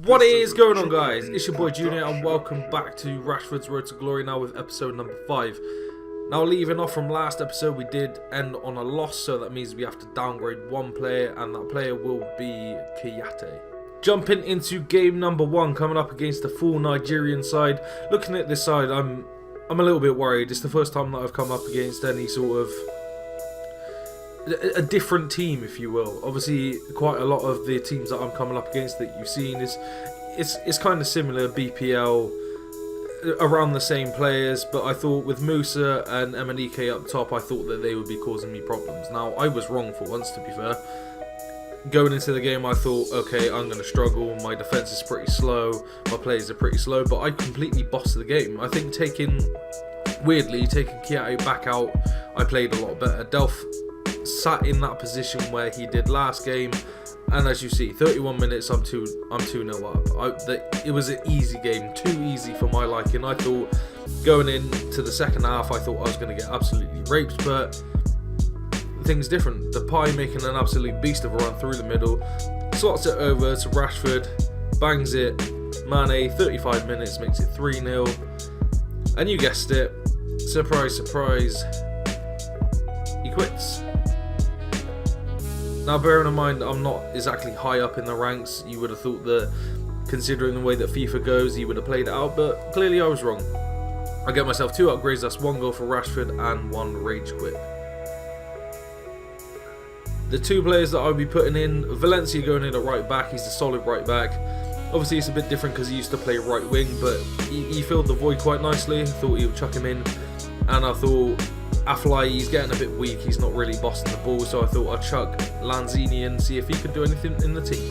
What is going on, guys? It's your boy Junior and welcome back to Rashford's Road to Glory, now with episode number 5. Now, leaving off from last episode, we did end on a loss, so that means we have to downgrade one player, and that player will be Kiyate. Jumping into game number 1, coming up against the full Nigerian side. Looking at this side, I'm a little bit worried. It's the first time that I've come up against any sort of a different team, if you will. Obviously, quite a lot of the teams that I'm coming up against that you've seen is kind of similar, BPL, around the same players, but I thought with Musa and MNEK up top, I thought that they would be causing me problems. Now, I was wrong for once, to be fair. Going into the game, I thought, okay, I'm going to struggle, my defence is pretty slow, my players are pretty slow, but I completely bossed the game. I think weirdly, taking Kiyate back out, I played a lot better. Delph sat in that position where he did last game, and as you see, 31 minutes, I'm 2-0 up. It was an easy game, too easy for my liking. I thought going into the second half, I thought I was going to get absolutely raped, but things different. The Pie making an absolute beast of a run through the middle, slots it over to Rashford, bangs it, Mane, 35 minutes, makes it 3-0, and you guessed it, surprise, surprise, he quits. Now, bearing in mind, I'm not exactly high up in the ranks. You would have thought that, considering the way that FIFA goes, he would have played it out, but clearly I was wrong. I get myself 2 upgrades, that's 1 goal for Rashford and 1 rage quit. The 2 players that I'll be putting in, Valencia going in at right back, he's a solid right back. Obviously it's a bit different because he used to play right wing, but he filled the void quite nicely. I thought he would chuck him in, and I thought Aflai, he's getting a bit weak, he's not really bossing the ball, so I thought I'd chuck Lanzini and see if he could do anything in the team.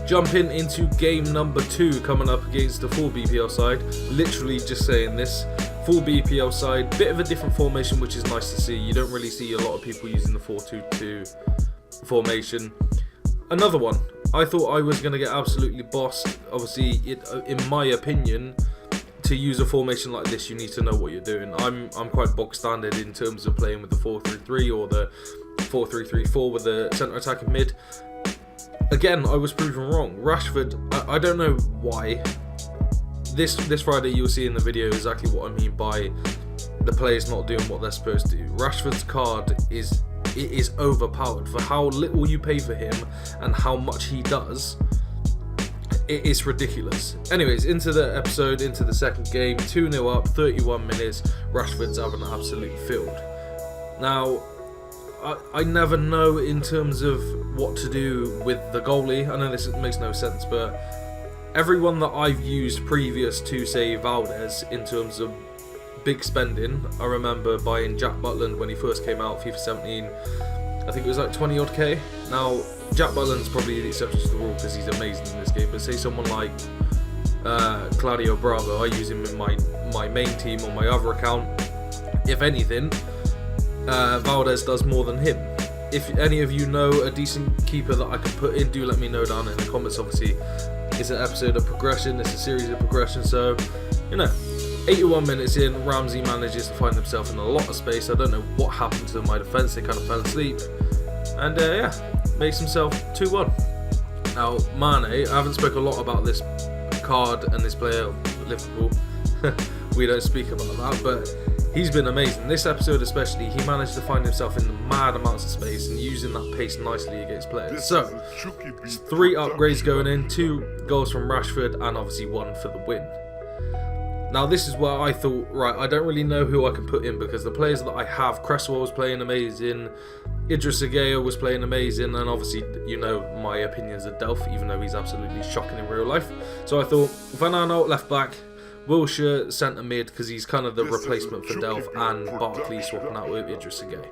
Jumping into game number 2, coming up against the full BPL side. Literally just saying this, full BPL side, bit of a different formation, which is nice to see. You don't really see a lot of people using the 4-2-2 formation. Another one, I thought I was going to get absolutely bossed. Obviously, in my opinion, to use a formation like this, you need to know what you're doing. I'm quite bog standard in terms of playing with the 4-3-3 or the 4-3-3-4 with the centre attacking mid. Again, I was proven wrong. Rashford, I don't know why. This Friday you'll see in the video exactly what I mean by the players not doing what they're supposed to do. Rashford's card is overpowered for how little you pay for him and how much he does. It is ridiculous. Anyways, into the episode, into the second game, 2-0 up, 31 minutes, Rashford's having an absolute field. Now, I never know in terms of what to do with the goalie. I know this makes no sense, but everyone that I've used previous to, say, Valdez, in terms of big spending, I remember buying Jack Butland when he first came out, FIFA 17, I think it was like 20 odd K. Now, Jack Butland's probably the exception to the rule because he's amazing in this game, but say someone like Claudio Bravo, I use him in my main team on my other account. If anything, Valdez does more than him. If any of you know a decent keeper that I could put in, do let me know down in the comments. Obviously, it's an episode of progression, it's a series of progression, so, you know. 81 minutes in, Ramsey manages to find himself in a lot of space. I don't know what happened to my defence, they kind of fell asleep. And yeah, makes himself 2-1. Now, Mane, I haven't spoken a lot about this card and this player, Liverpool. We don't speak about that, but he's been amazing. This episode especially, he managed to find himself in the mad amounts of space and using that pace nicely against players. So, 3 upgrades going in, 2 goals from Rashford, and obviously 1 for the win. Now, this is where I thought, right, I don't really know who I can put in because the players that I have, Cresswell was playing amazing, Idris Ageo was playing amazing, and obviously, you know my opinions of Delph, even though he's absolutely shocking in real life. So I thought, Van Aanholt left back, Wilshere centre mid because he's kind of the replacement for Delph, and Barkley swapping out with Idris Ageo.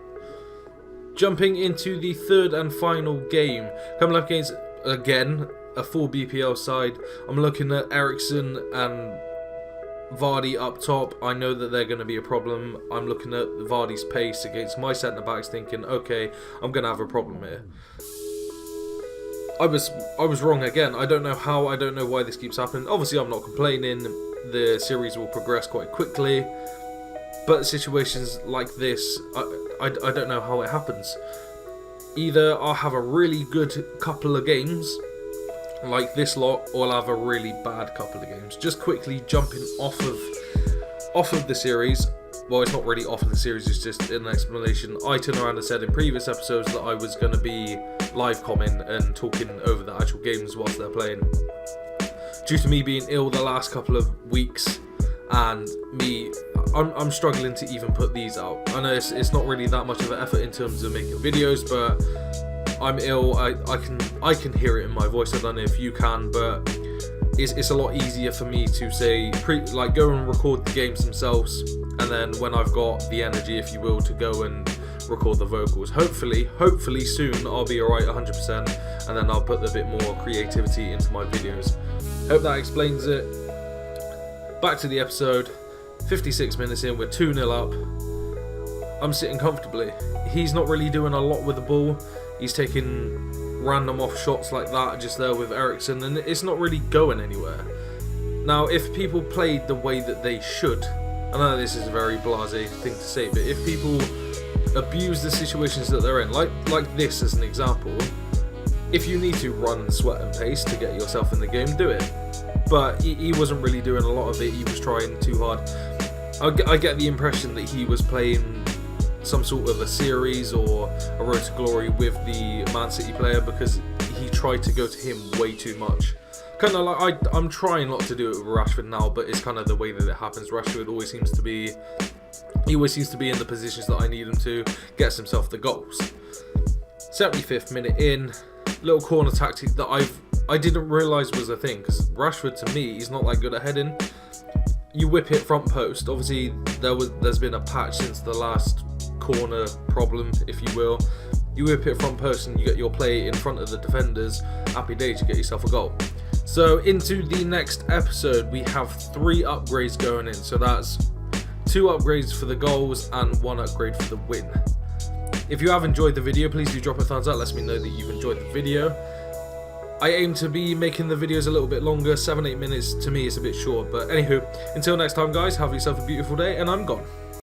Jumping into the third and final game, coming up against, again, a full BPL side. I'm looking at Ericsson and Vardy up top. I know that they're going to be a problem. I'm looking at Vardy's pace against my centre-backs thinking, okay, I'm going to have a problem here. I was wrong again. I don't know how, I don't know why this keeps happening. Obviously, I'm not complaining. The series will progress quite quickly. But situations like this, I don't know how it happens. Either I'll have a really good couple of games like this lot, or I'll have a really bad couple of games. Just quickly jumping off of the series. Well, it's not really off of the series, it's just an explanation. I turned around and said in previous episodes that I was going to be live commenting and talking over the actual games whilst they're playing. Due to me being ill the last couple of weeks, and I'm struggling to even put these out. I know it's not really that much of an effort in terms of making videos, but I'm ill. I can hear it in my voice. I don't know if you can, but it's a lot easier for me to say go and record the games themselves, and then when I've got the energy, if you will, to go and record the vocals. Hopefully soon I'll be alright 100%, and then I'll put a bit more creativity into my videos. Hope that explains it. Back to the episode. 56 minutes in, we're 2-0 up. I'm sitting comfortably. He's not really doing a lot with the ball. He's taking random off shots like that just there with Ericsson, and it's not really going anywhere. Now, if people played the way that they should, I know this is a very blasé thing to say, but if people abuse the situations that they're in, like this as an example, if you need to run, sweat and pace to get yourself in the game, do it. But he wasn't really doing a lot of it. He was trying too hard. I get the impression that he was playing some sort of a series or a Road to Glory with the Man City player, because he tried to go to him way too much. Kind of like I'm trying not to do it with Rashford now, but it's kind of the way that it happens. Rashford always seems to be in the positions that I need him to, gets himself the goals. 75th minute in, little corner tactic that I didn't realise was a thing, because Rashford, to me, he's not that good at heading. You whip it front post. Obviously there's been a patch since the last corner problem, if you will. You whip it front post and you get your play in front of the defenders. Happy days, you get yourself a goal. So into the next episode, we have 3 upgrades going in. So that's 2 upgrades for the goals and 1 upgrade for the win. If you have enjoyed the video, please do drop a thumbs up. Let me know that you've enjoyed the video. I aim to be making the videos a little bit longer. 7-8 minutes to me is a bit short, but anywho, until next time guys, have yourself a beautiful day, and I'm gone.